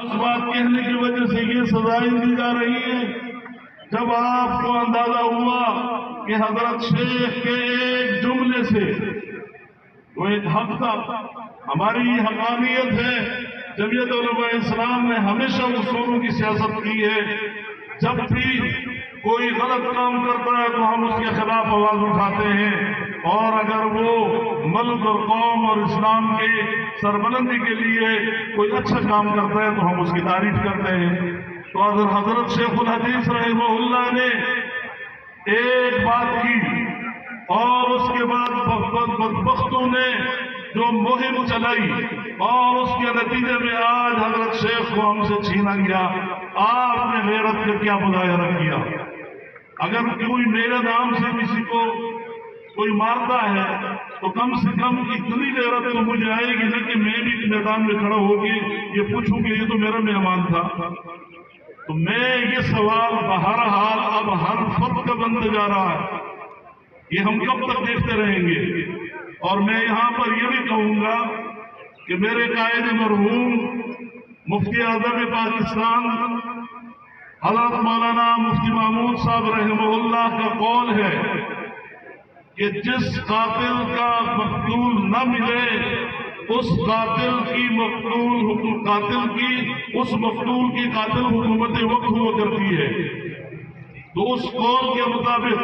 اس بات کہنے کی وجہ سے یہ سزائیں دی جا رہی ہیں جب آپ کو اندازہ ہوا کہ حضرت شیخ کے ایک جملے سے وہ ایک حق تھا. ہماری حقانیت ہے. جمعیت علماء اسلام نے ہمیشہ اصولوں کی سیاست کی ہے. جب بھی کوئی غلط کام کرتا ہے تو ہم اس کے خلاف آواز اٹھاتے ہیں، اور اگر وہ ملک اور قوم اور اسلام کے سربلندی کے لیے کوئی اچھا کام کرتا ہے تو ہم اس کی تعریف کرتے ہیں. تو حضرت شیخ الحدیث رحمہ اللہ نے ایک بات کی اور اس کے بعد بدبختوں نے جو مہم چلائی اور اس کے نتیجے میں آج حضرت شیخ کو ہم سے چھینا گیا. آپ نے غیرت کا کیا مظاہرہ کیا؟ اگر کوئی میرے نام سے کسی کو کوئی مارتا ہے تو کم سے کم اتنی غیرت تو مجھے آئے گی نا کہ میں بھی میدان میں کھڑا ہو کے یہ پوچھوں کہ یہ تو میرا مہمان تھا. تو میں یہ سوال بہرحال اب ہر فرد کا بنتا جا رہا ہے. یہ ہم کب تک دیکھتے رہیں گے؟ اور میں یہاں پر یہ بھی کہوں گا کہ میرے قائد مرحوم مفتی اعظم پاکستان حضرت مولانا مفتی محمود صاحب رحمہ اللہ کا قول ہے کہ جس قاتل کا مقتول نہ ملے اس قاتل کی قاتل حکومت وقت ہوا کرتی ہے. تو اس قول کے مطابق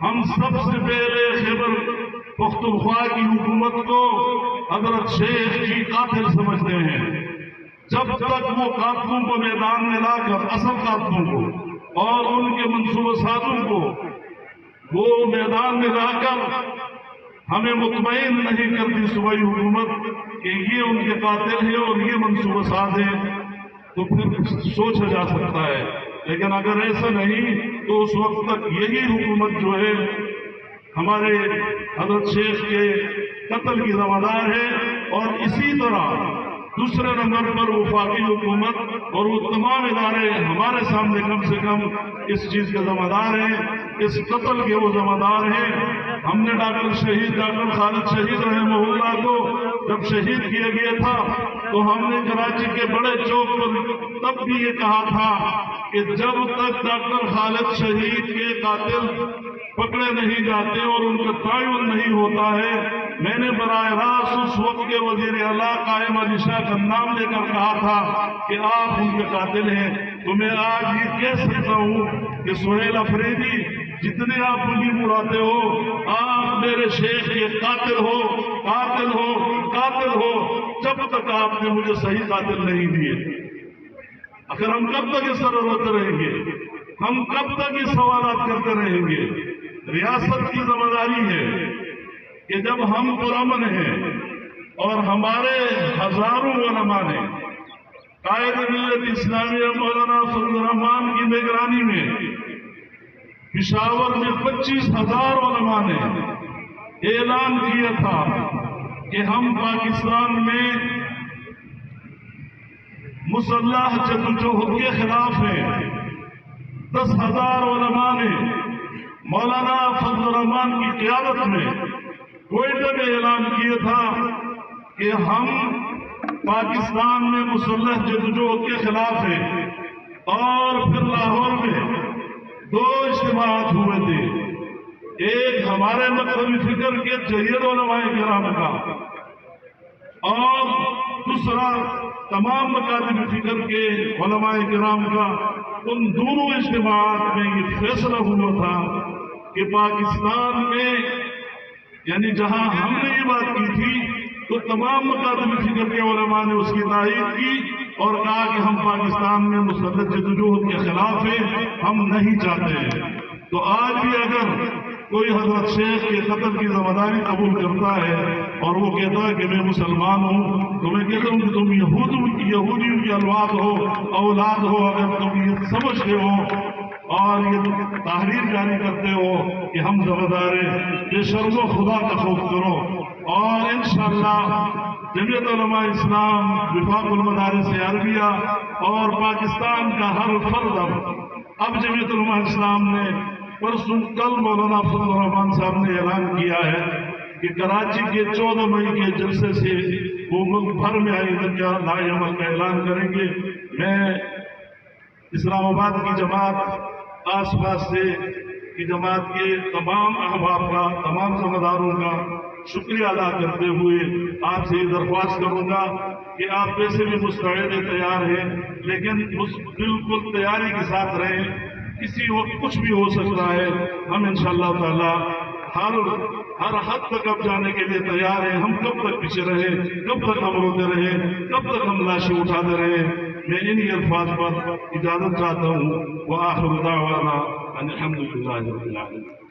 ہم سب سے پہلے خیبر پختونخوا کی حکومت کو حضرت شیخ کی قاتل سمجھتے ہیں. جب تک وہ قاتلوں کو میدان میں لا کر اصل قاتلوں کو اور ان کے منصوبہ سازوں کو وہ میدان میں لا کر ہمیں مطمئن نہیں کرتی صوبائی حکومت کہ یہ ان کے قاتل ہیں اور یہ منصوبہ ساز ہیں تو پھر سوچا جا سکتا ہے. لیکن اگر ایسا نہیں تو اس وقت تک یہی حکومت جو ہے ہمارے حضرت شیخ کے قتل کی ذمہ دار ہے. اور اسی طرح دوسرے نمبر پر وفاقی حکومت اور وہ تمام ادارے ہمارے سامنے کم سے کم اس چیز کے ذمہ دار ہیں، اس قتل کے وہ ذمہ دار ہیں. ہم نے ڈاکٹر خالد شہید رحمہ اللہ کو جب شہید کیا گیا تھا تو ہم نے کراچی کے بڑے چوک پر تب بھی یہ کہا تھا کہ جب تک ڈاکٹر خالد شہید کے قاتل پکڑے نہیں جاتے اور ان کا تعین نہیں ہوتا ہے، میں نے براہ راست اس وقت کے وزیر اعلیٰ قائم علی شاہ کا نام لے کر کہا تھا کہ آپ ان کے قاتل ہیں. تو میں آج یہ کہہ سکتا ہوں کہ سہیل افریدی جتنے آپ بلی اڑاتے ہو، آپ میرے شیخ کے قاتل ہو جب تک آپ نے مجھے صحیح قاتل نہیں دیے. اگر ہم کب تک اس طرح روتے رہیں گے؟ ہم کب تک یہ سوالات کرتے رہیں گے؟ ریاست کی ذمہ داری ہے کہ جب ہم پرامن ہیں اور ہمارے ہزاروں علماء نے قائد ملت اسلامیہ مولانا فضل الرحمان کی نگرانی میں پشاور میں 25,000 علماء نے اعلان کیا تھا کہ ہم پاکستان میں مسلح جدوجہد کے خلاف ہیں. 10,000 علماء نے مولانا فضل الرحمان کی قیادت میں کوئٹہ میں اعلان کیا تھا کہ ہم پاکستان میں مسلح جدوجہد کے خلاف ہیں. اور پھر لاہور میں 2 اجتماعات ہوئے تھے، ایک ہمارے مذہبی فکر کے جید علماء کرام کا اور دوسرا تمام مکاتب فکر کے علماء کرام کا. ان دونوں اجتماعات میں یہ فیصلہ ہوا تھا کہ پاکستان میں یعنی جہاں ہم نے یہ بات کی تھی تو تمام مکاتب فکر کے علماء نے اس کی تائید کی اور کہا کہ ہم پاکستان میں مسلح جدوجہد کے خلاف ہیں، ہم نہیں چاہتے ہیں. تو آج بھی اگر کوئی حضرت شیخ کے قتل کی ذمہ داری قبول کرتا ہے اور وہ کہتا ہے کہ میں مسلمان ہوں، تو میں کہتا ہوں کہ تم یہودیوں کی اولاد ہو. اگر تم یہ سمجھتے ہو اور یہ تحریر جاری کرتے ہو کہ ہم ذمہ دار ہیں، بے شرم و خدا کا خوف کرو. اور انشاءاللہ جمعیت علماء اسلام، وفاق المدارس عربیہ اور پاکستان کا ہر فرد اب جمعیت علماء اسلام نے پرسوں کل مولانا فضل الرحمان صاحب نے اعلان کیا ہے کہ کراچی کے 14 مئی کے جلسے سے وہ ملک بھر میں آئندہ کیا لائے عمل کا اعلان کریں گے۔ میں اسلام آباد کی جماعت، آس پاس سے کی جماعت کے تمام احباب کا، تمام ذمہ داروں کا شکریہ ادا کرتے ہوئے آپ سے یہ درخواست کروں گا کہ آپ ویسے بھی مستعد تیار ہیں، لیکن بالکل تیاری کے ساتھ رہیں، کسی وقت کچھ بھی ہو سکتا ہے۔ ہم انشاءاللہ تعالی ہر حد تک اب جانے کے لیے تیار ہیں۔ ہم کب تک پیچھے رہے، کب تک ہم روتے رہے، کب تک ہم لاشیں اٹھاتے رہے۔ میں انہی الفاظ پر اجازت چاہتا ہوں۔ وآخر دعوانا ان الحمد للہ رب العالمین۔